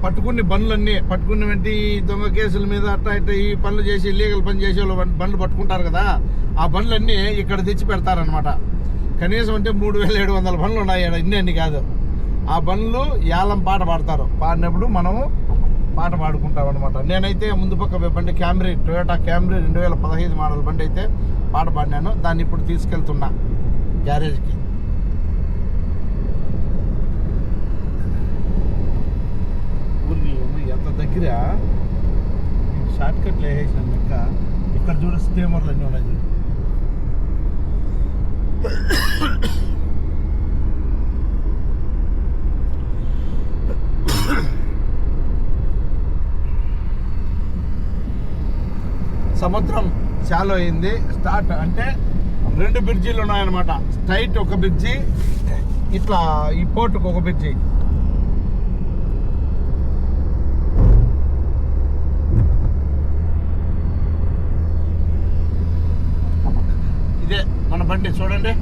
పట్టుకుని బండ్లన్నీ పట్టుకుని వెంటి దొంగ కేసుల మీద అట్టా ఇట్లా ఈ పనులు చేసి ఇల్లీగల్ పని చేసే వాళ్ళు బండ్లు పట్టుకుంటారు కదా, ఆ బండ్లన్నీ ఇక్కడ తెచ్చి పెడతారనమాట. కనీసం అంటే 3700 బండ్లు ఉన్నాయి ఇన్ని కాదు. ఆ బండ్లు యాలం పాట పాడతారు. పాడినప్పుడు మనము పాట పాడుకుంటాం అనమాట. నేనైతే ముందు పక్క బండి క్యామ్రీ, టొయోటా క్యామ్రీ 2015 మోడల్ బండి అయితే పాట పాడినాను. దాన్ని ఇప్పుడు తీసుకెళ్తున్నా గ్యారేజ్కి. ఊరికి ఎంత దగ్గర షార్ట్ కట్లు వేసేసాను. ఇంకా ఇక్కడ చూడ స్టీమర్లు అన్నీ ఉన్నాయి. సముద్రం చాలు అయింది. స్టార్ట్ అంటే 2 బ్రిడ్జీలు ఉన్నాయన్నమాట. స్ట్రైట్ ఒక బ్రిడ్జి, ఇట్లా ఈ పోర్టుకు ఒక బ్రిడ్జి. ఇదే మన బండి చూడండి.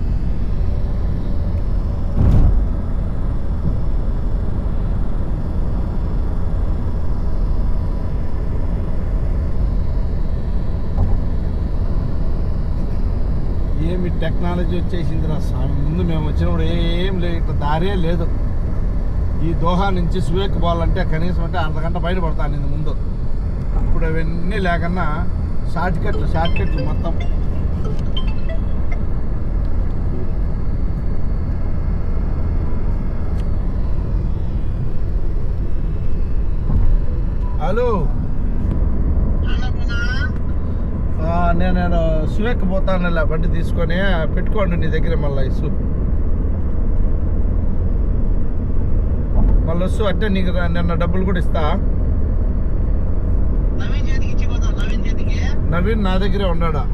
ఏమి టెక్నాలజీ వచ్చేసిందిరా స్వామి. ముందు మేము వచ్చినప్పుడు ఏం లేదు, ఇట్లా దారే లేదు. ఈ దోహా నుంచి సువేక్ పోవాలంటే కనీసం అంటే అర్ధగంట బయట పడతాను ముందు. ఇప్పుడు అవన్నీ లేకన్నా షార్ట్ కట్లు మొత్తం. హలో, నేను సువేక్ పోతాను. బండి తీసుకొని పెట్టుకోండి నీ దగ్గర. మళ్ళీ ఇసు మళ్ళీ వస్తూ అంటే నీకు నిన్న డబ్బులు కూడా ఇస్తా. నవీన్ నా దగ్గరే ఉన్నాడా?